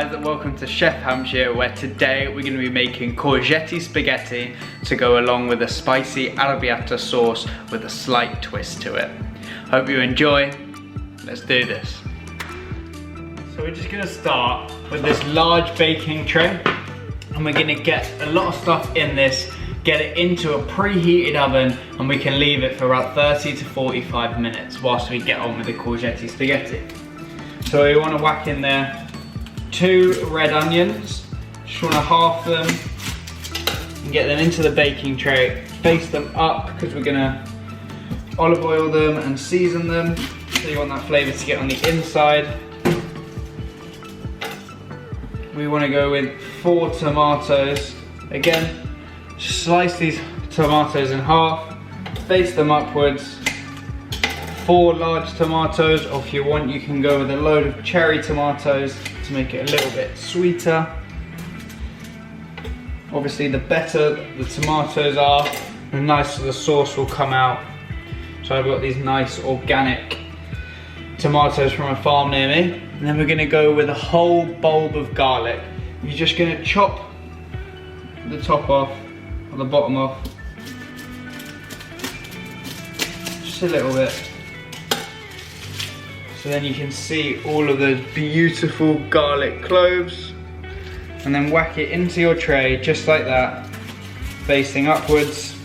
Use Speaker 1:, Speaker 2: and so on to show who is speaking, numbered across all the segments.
Speaker 1: guys, and welcome to Chef Hampshire, where today we're going to be making courgette spaghetti to go along with a spicy arrabbiata sauce with a slight twist to it. Hope you enjoy. Let's do this. So we're just going to start with this large baking tray, and we're going to get a lot of stuff in this, get it into a preheated oven, and we can leave it for about 30 to 45 minutes whilst we get on with the courgette spaghetti. So we want to whack in there 2 red onions. Just want to half them and get them into the baking tray. Face them up because we're going to olive oil them and season them. So you want that flavour to get on the inside. We want to go with 4 tomatoes. Again, just slice these tomatoes in half, face them upwards. 4 large tomatoes, or if you want you can go with a load of cherry tomatoes to make it a little bit sweeter. Obviously the better the tomatoes are, the nicer the sauce will come out. So I've got these nice organic tomatoes from a farm near me. And then we're going to go with a whole bulb of garlic. You're just going to chop the top off, or the bottom off. Just a little bit. So then you can see all of those beautiful garlic cloves, and then whack it into your tray just like that, facing upwards.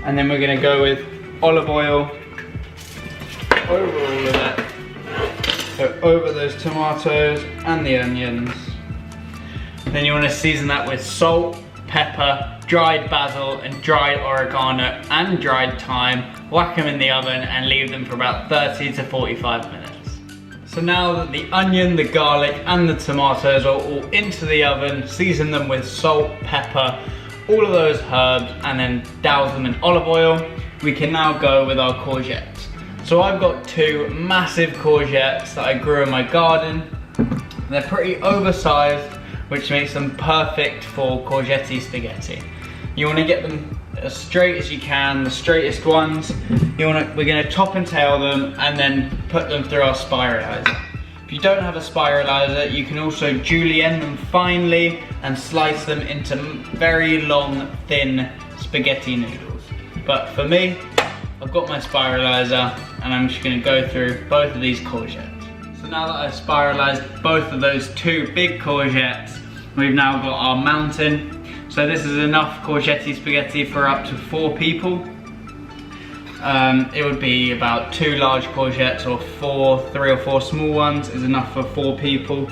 Speaker 1: And then we're going to go with olive oil over all of it, so over those tomatoes and the onions. And then you want to season that with salt, pepper, dried basil and dried oregano and dried thyme. Whack them in the oven and leave them for about 30 to 45 minutes. So now that the onion, the garlic and the tomatoes are all into the oven, season them with salt, pepper, all of those herbs, and then douse them in olive oil. We can now go with our courgettes. So I've got 2 massive courgettes that I grew in my garden. They're pretty oversized, which makes them perfect for courgette spaghetti. You want to get them as straight as you can, the straightest ones. We're going to top and tail them and then put them through our spiralizer. If you don't have a spiralizer, you can also julienne them finely and slice them into very long, thin spaghetti noodles. But for me, I've got my spiralizer and I'm just going to go through both of these courgettes. So now that I've spiralized both of those 2 big courgettes, we've now got our mountain. So this is enough courgette spaghetti for up to 4 people. It would be about 2 large courgettes, or 3 or 4 small ones is enough for 4 people.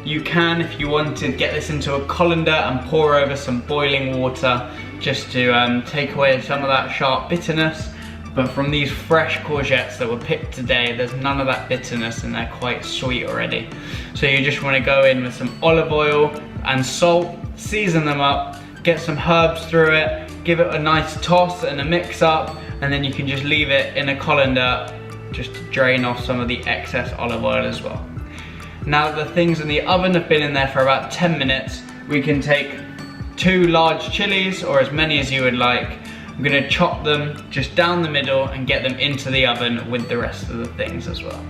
Speaker 1: You can, if you want to, get this into a colander and pour over some boiling water just to take away some of that sharp bitterness. But from these fresh courgettes that were picked today, there's none of that bitterness and they're quite sweet already. So you just want to go in with some olive oil and salt, season them up, get some herbs through it, give it a nice toss and a mix up, and then you can just leave it in a colander just to drain off some of the excess olive oil as well. Now that the things in the oven have been in there for about 10 minutes, we can take 2 large chilies, or as many as you would like. I'm going to chop them just down the middle and get them into the oven with the rest of the things as well.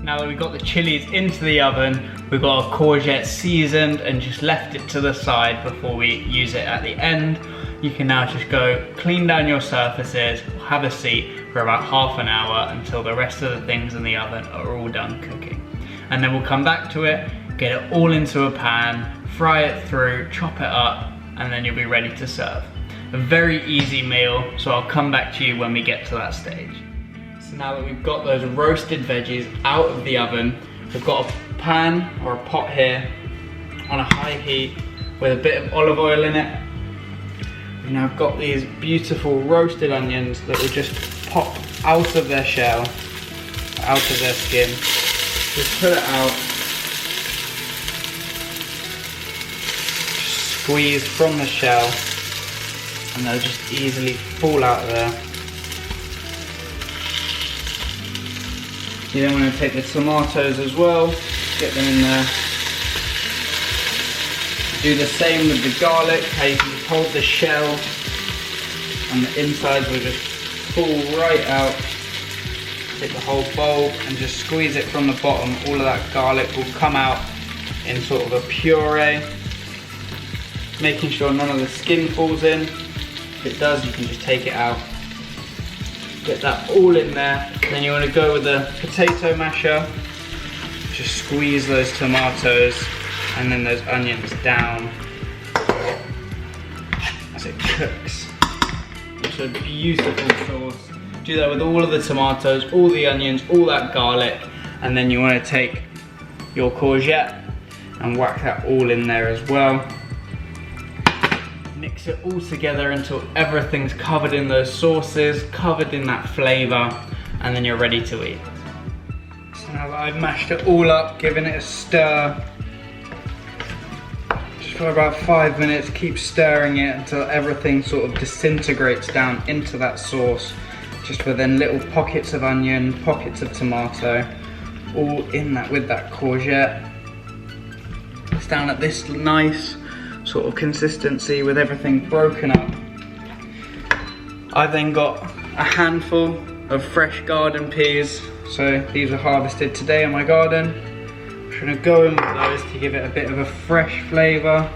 Speaker 1: Now that we've got the chilies into the oven, we've got our courgette seasoned and just left it to the side before we use it at the end. You can now just go clean down your surfaces, have a seat for about half an hour until the rest of the things in the oven are all done cooking. And then we'll come back to it, get it all into a pan, fry it through, chop it up, and then you'll be ready to serve. A very easy meal, so I'll come back to you when we get to that stage. So now that we've got those roasted veggies out of the oven, we've got a pan or a pot here on a high heat with a bit of olive oil in it. We've now got these beautiful roasted onions that will just pop out of their shell, out of their skin. Just pull it out, just squeeze from the shell, and they'll just easily fall out of there. You then want to take the tomatoes as well, get them in there. Do the same with the garlic, how you can hold the shell and the insides will just pull right out. Take the whole bowl and just squeeze it from the bottom. All of that garlic will come out in sort of a puree. Making sure none of the skin falls in. If it does, you can just take it out. Get that all in there. Then you want to go with the potato masher. Just squeeze those tomatoes and then those onions down as it cooks. It's a beautiful sauce. Do that with all of the tomatoes, all the onions, all that garlic, and then you want to take your courgette and whack that all in there as well. Mix it all together until everything's covered in those sauces, covered in that flavour, and then you're ready to eat. So now that I've mashed it all up, given it a stir, just for about 5 minutes, keep stirring it until everything sort of disintegrates down into that sauce. Just within little pockets of onion, pockets of tomato, all in that with that courgette. It's down at this nice sort of consistency with everything broken up. I've then got a handful of fresh garden peas. So these were harvested today in my garden. I'm just gonna go in with those to give it a bit of a fresh flavour.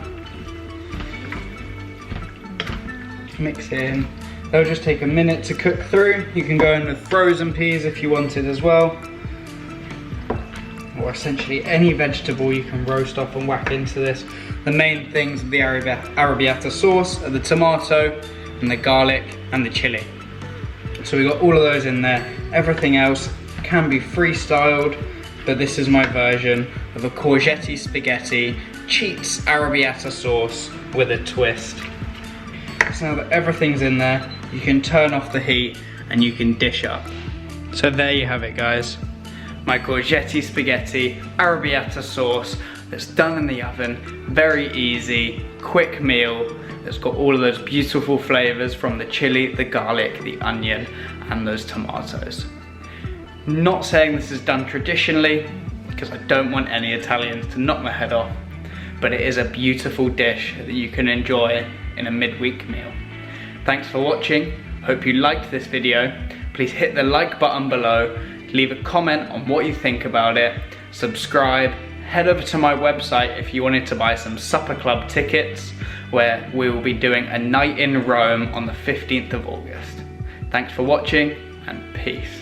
Speaker 1: Mix it in. They'll just take a minute to cook through. You can go in with frozen peas if you wanted as well. Or essentially any vegetable you can roast off and whack into this. The main things of the arrabbiata sauce are the tomato and the garlic and the chili. So we've got all of those in there. Everything else can be freestyled, but this is my version of a courgette spaghetti cheats arrabbiata sauce with a twist. So now that everything's in there, you can turn off the heat and you can dish up. So there you have it, guys. My courgette spaghetti arrabbiata sauce that's done in the oven. Very easy, quick meal that's got all of those beautiful flavors from the chili, the garlic, the onion, and those tomatoes. Not saying this is done traditionally, because I don't want any Italians to knock my head off, but it is a beautiful dish that you can enjoy in a midweek meal. Thanks for watching. Hope you liked this video. Please hit the like button below, leave a comment on what you think about it, subscribe, head over to my website if you wanted to buy some supper club tickets, where we will be doing a night in Rome on the 15th of August. Thanks for watching, and peace.